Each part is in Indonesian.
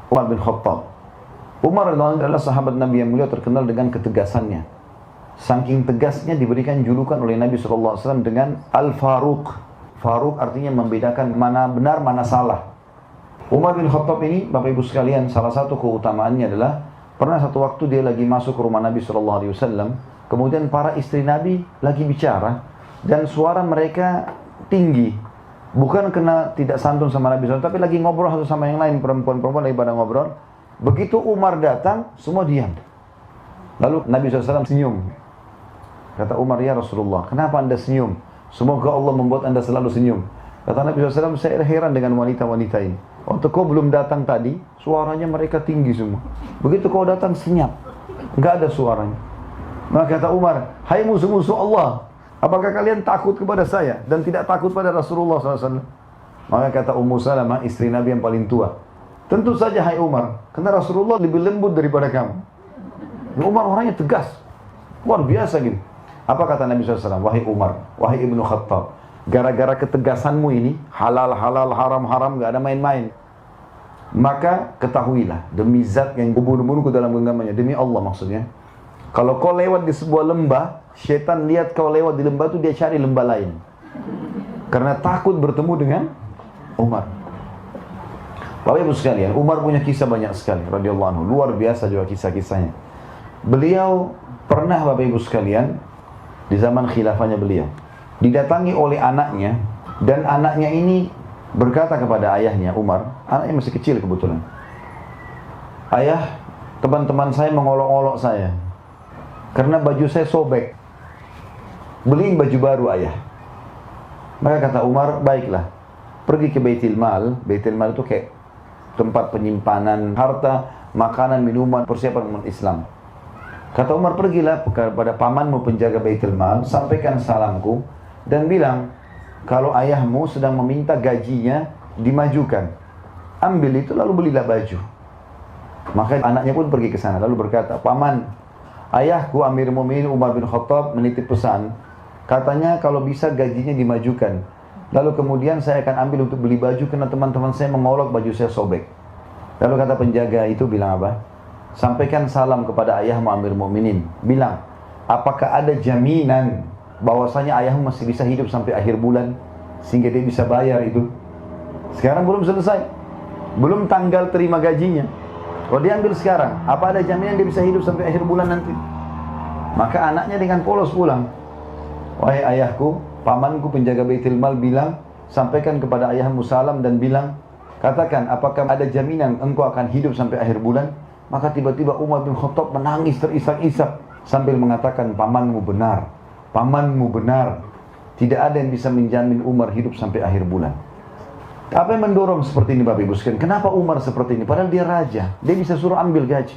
Umar bin Khattab. Umar adalah sahabat Nabi yang mulia terkenal dengan ketegasannya. Saking tegasnya diberikan julukan oleh Nabi SAW dengan Al-Faruq. Faruq artinya membedakan mana benar, mana salah. Umar bin Khattab ini, Bapak Ibu sekalian, salah satu keutamaannya adalah pernah satu waktu dia lagi masuk ke rumah Nabi SAW, kemudian para istri Nabi lagi bicara, dan suara mereka tinggi. Bukan kena tidak santun sama Nabi SAW, tapi lagi ngobrol satu sama yang lain, perempuan-perempuan lagi pada ngobrol. Begitu Umar datang, semua diam. Lalu Nabi SAW senyum. Kata Umar, ya Rasulullah, kenapa anda senyum? Semoga Allah membuat anda selalu senyum. Kata Nabi SAW, saya heran dengan wanita-wanita ini. Waktu kau belum datang tadi, suaranya mereka tinggi semua. Begitu kau datang, senyap. Enggak ada suaranya. Maka kata Umar, hai musuh-musuh Allah, apakah kalian takut kepada saya dan tidak takut pada Rasulullah SAW? Maka kata Ummu Salamah, istri Nabi yang paling tua, tentu saja hai Umar, karena Rasulullah lebih lembut daripada kamu. Umar orangnya tegas, luar biasa gitu. Apa kata Nabi SAW? Wahai Umar, wahai Ibnu Khattab, gara-gara ketegasanmu ini, halal, halal, haram, haram, gak ada main-main. Maka ketahuilah, demi zat yang bunuh-bunuhku dalam genggamannya, demi Allah maksudnya, kalau kau lewat di sebuah lembah, syaitan lihat kau lewat di lembah itu, dia cari lembah lain. Karena takut bertemu dengan Umar. Bapak Ibu sekalian, Umar punya kisah banyak sekali, radhiyallahu anhu. Luar biasa juga kisah-kisahnya. Beliau pernah, Bapak Ibu sekalian, di zaman khilafahnya beliau, didatangi oleh anaknya, dan anaknya ini berkata kepada ayahnya, Umar, anaknya masih kecil kebetulan. Ayah, teman-teman saya mengolok-olok saya, karena baju saya sobek. Beliin baju baru ayah. Maka kata Umar, baiklah, pergi ke Baitul Mal. Baitul Mal itu kayak tempat penyimpanan harta, makanan, minuman, persiapan umat Islam. Kata Umar, pergilah kepada pamanmu penjaga Baitul Mal, sampaikan salamku, dan bilang, kalau ayahmu sedang meminta gajinya dimajukan, ambil itu lalu belilah baju. Maka anaknya pun pergi ke sana, lalu berkata, paman, ayahku Amirul Mukminin Umar bin Khattab menitip pesan, katanya kalau bisa gajinya dimajukan. Lalu kemudian saya akan ambil untuk beli baju karena teman-teman saya mengolok baju saya sobek. Lalu kata penjaga itu bilang apa? Sampaikan salam kepada ayahmu Amirul Mukminin. Bilang, apakah ada jaminan bahwasanya ayahmu masih bisa hidup sampai akhir bulan sehingga dia bisa bayar itu? Sekarang belum selesai. Belum tanggal terima gajinya. Kalau dia ambil sekarang, apa ada jaminan dia bisa hidup sampai akhir bulan nanti? Maka anaknya dengan polos pulang. Wahai ayahku, pamanku penjaga Baitul Mal bilang, sampaikan kepada ayahmu salam dan bilang, katakan apakah ada jaminan engkau akan hidup sampai akhir bulan? Maka tiba-tiba Umar bin Khattab menangis terisak-isak sambil mengatakan, pamanmu benar, pamanmu benar. Tidak ada yang bisa menjamin Umar hidup sampai akhir bulan. Apa yang mendorong seperti ini Bapak Ibu sekalian? Kenapa Umar seperti ini? Padahal dia raja, dia bisa suruh ambil gaji,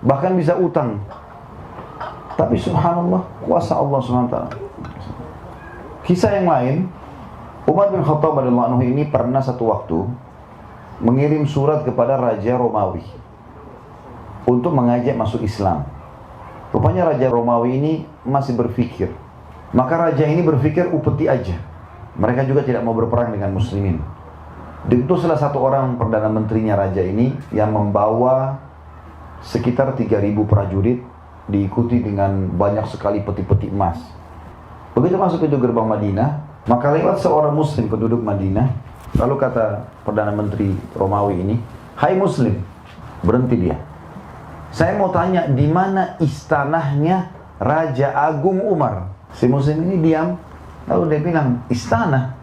bahkan bisa utang. Tapi subhanallah, kuasa Allah SWT. Kisah yang lain, Umar bin Khattab radhiyallahu anhu ini pernah satu waktu mengirim surat kepada Raja Romawi untuk mengajak masuk Islam. Rupanya Raja Romawi ini masih berpikir. Maka raja ini berpikir upeti aja. Mereka juga tidak mau berperang dengan muslimin. Itu salah satu orang perdana menterinya raja ini yang membawa sekitar 3.000 prajurit, diikuti dengan banyak sekali peti-peti emas. Begitu masuk ke gerbang Madinah, maka lewat seorang muslim penduduk Madinah. Lalu kata perdana menteri Romawi ini, hai muslim, berhenti dia. Saya mau tanya, di mana istanahnya Raja Agung Umar? Si muslim ini diam, lalu dia bilang, istana?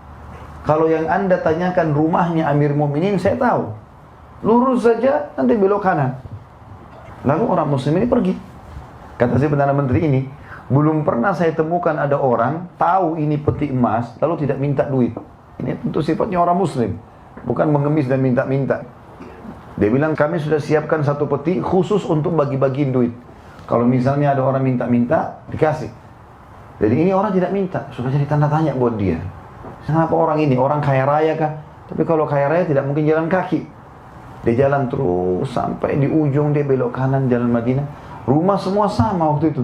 Kalau yang anda tanyakan rumahnya Amir Mu'minin, saya tahu. Lurus saja, nanti belok kanan. Lalu orang muslim ini pergi. Kata si perdana menteri ini, belum pernah saya temukan ada orang tahu ini peti emas, lalu tidak minta duit. Ini tentu sifatnya orang muslim, bukan mengemis dan minta-minta. Dia bilang, kami sudah siapkan satu peti khusus untuk bagi-bagiin duit. Kalau misalnya ada orang minta-minta, dikasih. Jadi ini orang tidak minta, sudah jadi tanda tanya buat dia. Kenapa orang ini? Orang kaya raya kah? Tapi kalau kaya raya tidak mungkin jalan kaki. Dia jalan terus sampai di ujung, dia belok kanan jalan Madinah. Rumah semua sama waktu itu.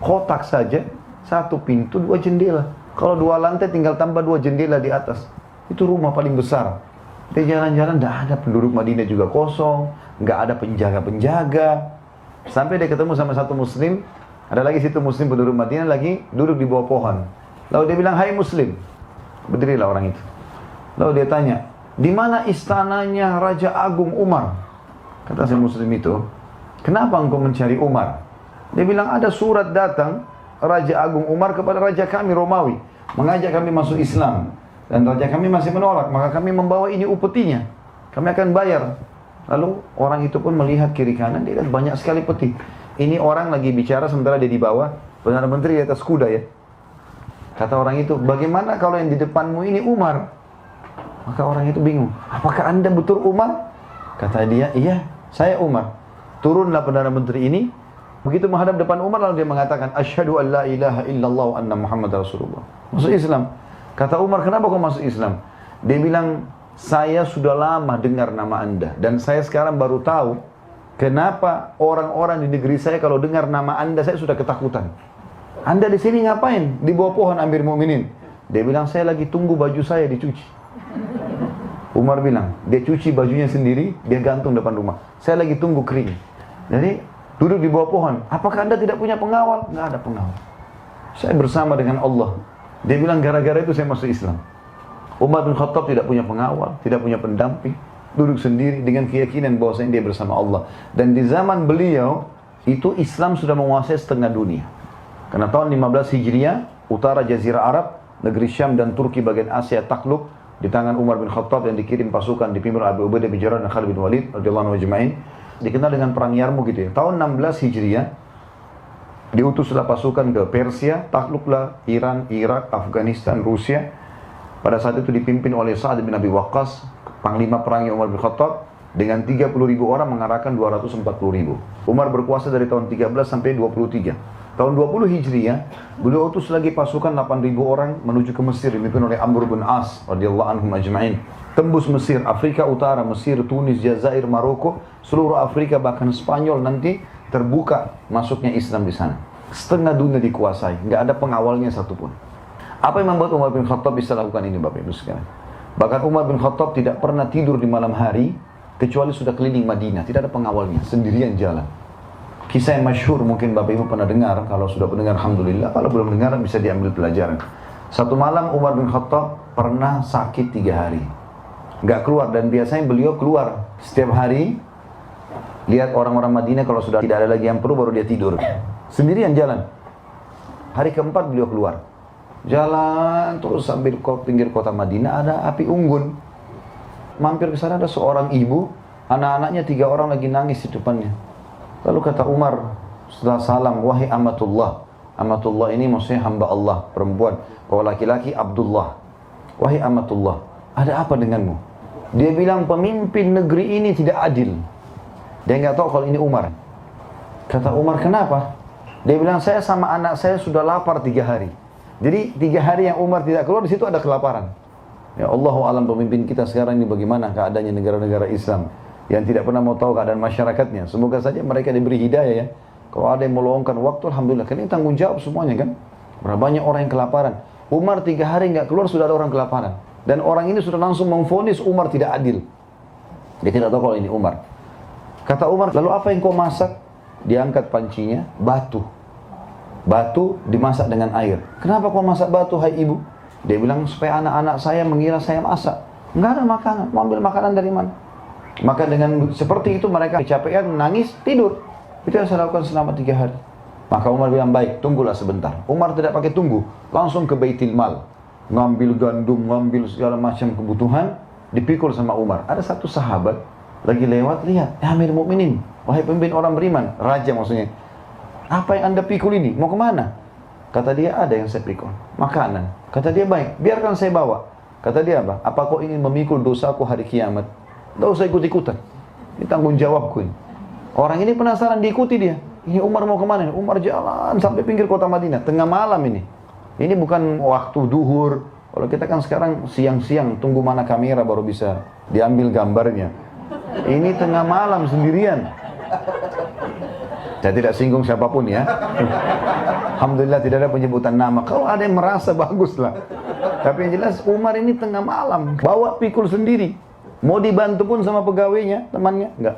Kotak saja, satu pintu, 2 jendela. Kalau 2 lantai tinggal tambah 2 jendela di atas. Itu rumah paling besar. Dia jalan-jalan, tidak ada penduduk Madinah juga kosong, nggak ada penjaga-penjaga. Sampai dia ketemu sama satu muslim, ada lagi situ muslim penduduk Madinah lagi duduk di bawah pohon. Lalu dia bilang, hai muslim. Berdirilah orang itu. Lalu dia tanya, di mana istananya Raja Agung Umar? Kata si muslim itu, kenapa engkau mencari Umar? Dia bilang, ada surat datang Raja Agung Umar kepada raja kami Romawi, mengajak kami masuk Islam. Dan raja kami masih menolak, maka kami membawa ini upetinya. Kami akan bayar. Lalu orang itu pun melihat kiri kanan, dia lihat banyak sekali peti. Ini orang lagi bicara sementara dia di bawah, Perdana Menteri di atas kuda ya. Kata orang itu, bagaimana kalau yang di depanmu ini Umar? Maka orang itu bingung, apakah anda betul Umar? Kata dia, iya, saya Umar. Turunlah Perdana Menteri ini, begitu menghadap depan Umar lalu dia mengatakan, asyhadu an la ilaha illallah wa anna Muhammad Rasulullah. Masuk Islam. Kata Umar, kenapa kau masuk Islam? Dia bilang, saya sudah lama dengar nama anda dan saya sekarang baru tahu kenapa orang-orang di negeri saya kalau dengar nama anda saya sudah ketakutan. Anda di sini ngapain? Di bawah pohon Amir Mu'minin. Dia bilang, saya lagi tunggu baju saya dicuci. Umar bilang, dia cuci bajunya sendiri, dia gantung depan rumah. Saya lagi tunggu kering. Jadi, duduk di bawah pohon. Apakah anda tidak punya pengawal? Nggak ada pengawal. Saya bersama dengan Allah. Dia bilang, gara-gara itu saya masuk Islam. Umar bin Khattab tidak punya pengawal, tidak punya pendamping. Duduk sendiri dengan keyakinan bahwasanya dia bersama Allah. Dan di zaman beliau, itu Islam sudah menguasai setengah dunia. Karena tahun 15 Hijriah, utara Jazirah Arab, negeri Syam dan Turki bagian Asia takluk di tangan Umar bin Khattab yang dikirim pasukan dipimpin Abu Ubaidah bin Jarrah dan Khalid bin Walid radhiyallahu anhum ajma'in. Dikenal dengan perang Yarmuk gitu ya. Tahun 16 Hijriah diutuslah pasukan ke Persia, takluklah Iran, Irak, Afghanistan, Rusia. Pada saat itu dipimpin oleh Sa'ad bin Abi Waqqas, panglima perangnya Umar bin Khattab, dengan 30.000 orang mengarahkan 240.000. Umar berkuasa dari tahun 13 sampai 23. Tahun 20 Hijriah, beliau utus lagi pasukan 8.000 orang menuju ke Mesir dipimpin oleh Amr bin As radhiyallahu anhum ajma'in. Tembus Mesir, Afrika Utara, Mesir, Tunis, Jazair, Maroko, seluruh Afrika bahkan Spanyol nanti terbuka masuknya Islam di sana. Setengah dunia dikuasai, nggak ada pengawalnya satupun. Apa yang membuat Umar bin Khattab bisa lakukan ini Bapak Ibu sekalian? Bahkan Umar bin Khattab tidak pernah tidur di malam hari kecuali sudah keliling Madinah, tidak ada pengawalnya, sendirian jalan. Kisah yang masyhur mungkin Bapak Ibu pernah dengar, kalau sudah pendengar alhamdulillah, kalau belum dengar bisa diambil pelajaran. Satu malam Umar bin Khattab pernah sakit 3 hari. Nggak keluar, dan biasanya beliau keluar setiap hari. Lihat orang-orang Madinah kalau sudah tidak ada lagi yang perlu baru dia tidur. Sendirian jalan. Hari keempat beliau keluar. Jalan terus sambil ke pinggir kota Madinah ada api unggun. Mampir ke sana ada seorang ibu, anak-anaknya 3 orang lagi nangis di depannya. Lalu kata Umar setelah salam, wahai amatullah. Amatullah ini maksudnya hamba Allah, perempuan. Kalau laki-laki Abdullah. Wahai amatullah, ada apa denganmu? Dia bilang pemimpin negeri ini tidak adil. Dia nggak tahu kalau ini Umar. Kata Umar, kenapa? Dia bilang, saya sama anak saya sudah lapar 3 hari. Jadi 3 hari yang Umar tidak keluar, di situ ada kelaparan. Ya Allahu alam pemimpin kita sekarang ini bagaimana keadaannya negara-negara Islam yang tidak pernah mau tahu keadaan masyarakatnya. Semoga saja mereka diberi hidayah ya. Kalau ada yang meluangkan waktu, alhamdulillah. Karena ini tanggung jawab semuanya kan. Berapa banyak orang yang kelaparan. Umar 3 hari nggak keluar sudah ada orang kelaparan. Dan orang ini sudah langsung memvonis Umar tidak adil. Dia tidak tahu kalau ini Umar. Kata Umar, lalu apa yang kau masak? Diangkat pancinya, batu. Batu dimasak dengan air. Kenapa kau masak batu, hai ibu? Dia bilang, supaya anak-anak saya mengira saya masak. Enggak ada makanan, mau ambil makanan dari mana? Maka dengan seperti itu mereka kecapean, nangis, tidur. Itu yang saya lakukan selama 3 hari. Maka Umar bilang, baik, tunggulah sebentar. Umar tidak pakai tunggu, langsung ke Baitul Mal. Ngambil gandum, ngambil segala macam kebutuhan, dipikul sama Umar. Ada satu sahabat, lagi lewat, lihat, Amir Mu'minin, wahai pemimpin orang beriman, raja maksudnya. Apa yang anda pikul ini? Mau kemana? Kata dia, ada yang saya pikul, makanan. Kata dia, baik, biarkan saya bawa. Kata dia apa? Apa kau ingin memikul dosaku hari kiamat? Tidak usah ikut-ikutan. Ini tanggung jawabku ini. Orang ini penasaran, diikuti dia. Ini Umar mau kemana? Umar jalan sampai pinggir kota Madinah, tengah malam ini. Ini bukan waktu duhur. Kalau kita kan sekarang siang-siang, tunggu mana kamera baru bisa diambil gambarnya. Ini tengah malam sendirian. Saya tidak singgung siapapun ya. Alhamdulillah tidak ada penyebutan nama. Kalau ada yang merasa bagus lah. Tapi yang jelas Umar ini tengah malam bawa pikul sendiri. Mau dibantu pun sama pegawainya, temannya, enggak.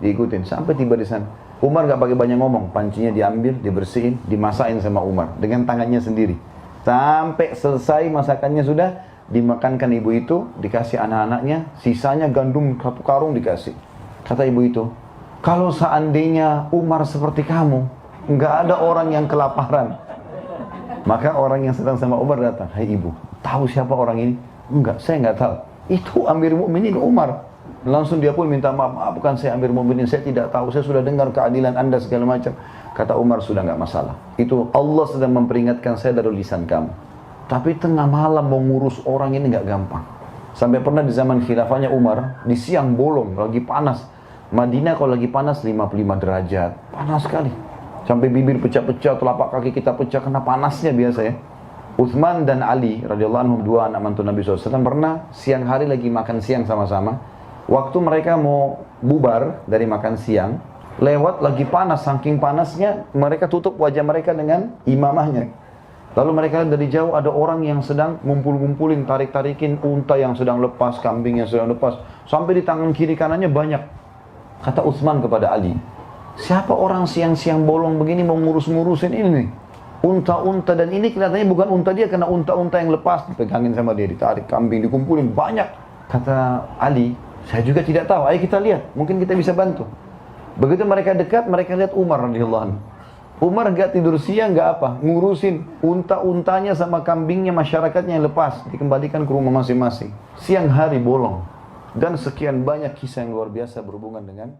Diikutin sampai tiba di sana. Umar enggak pakai banyak ngomong, pancinya diambil, dibersihin, dimasakin sama Umar dengan tangannya sendiri. Sampai selesai masakannya sudah, dimakankan ibu itu, dikasih anak-anaknya, sisanya gandum 1 karung dikasih. Kata ibu itu, kalau seandainya Umar seperti kamu, enggak ada orang yang kelaparan. Maka orang yang sedang sama Umar datang, hai ibu, tahu siapa orang ini? Enggak, saya enggak tahu. Itu Amir Mukminin Umar. Langsung dia pun minta maaf, bukan saya Amir Mukminin, saya tidak tahu, saya sudah dengar keadilan anda segala macam. Kata Umar, sudah enggak masalah. Itu Allah sedang memperingatkan saya dari lisan kamu. Tapi tengah malam mau ngurus orang ini enggak gampang. Sampai pernah di zaman khilafahnya Umar, di siang bolong, lagi panas. Madinah kalau lagi panas 55 derajat, panas sekali. Sampai bibir pecah-pecah, telapak kaki kita pecah karena panasnya biasa ya. Uthman dan Ali radhiyallahu anhum, 2 anak mantu Nabi SAW, pernah siang hari lagi makan siang sama-sama. Waktu mereka mau bubar dari makan siang, lewat lagi panas, saking panasnya mereka tutup wajah mereka dengan imamahnya. Lalu mereka lihat dari jauh ada orang yang sedang ngumpul-ngumpulin, tarik-tarikin unta yang sedang lepas, kambing yang sedang lepas. Sampai di tangan kiri kanannya banyak. Kata Utsman kepada Ali, siapa orang siang-siang bolong begini mau ngurus-ngurusin ini nih? Unta-unta, dan ini kelihatannya bukan unta dia, karena unta-unta yang lepas dipegangin sama dia, ditarik, kambing dikumpulin, banyak. Kata Ali, saya juga tidak tahu, ayo kita lihat, mungkin kita bisa bantu. Begitu mereka dekat, mereka lihat Umar radhiyallahu anhu. Umar gak tidur siang, gak apa, ngurusin unta-untanya sama kambingnya masyarakatnya yang lepas, dikembalikan ke rumah masing-masing. Siang hari bolong. Dan sekian banyak kisah yang luar biasa berhubungan dengan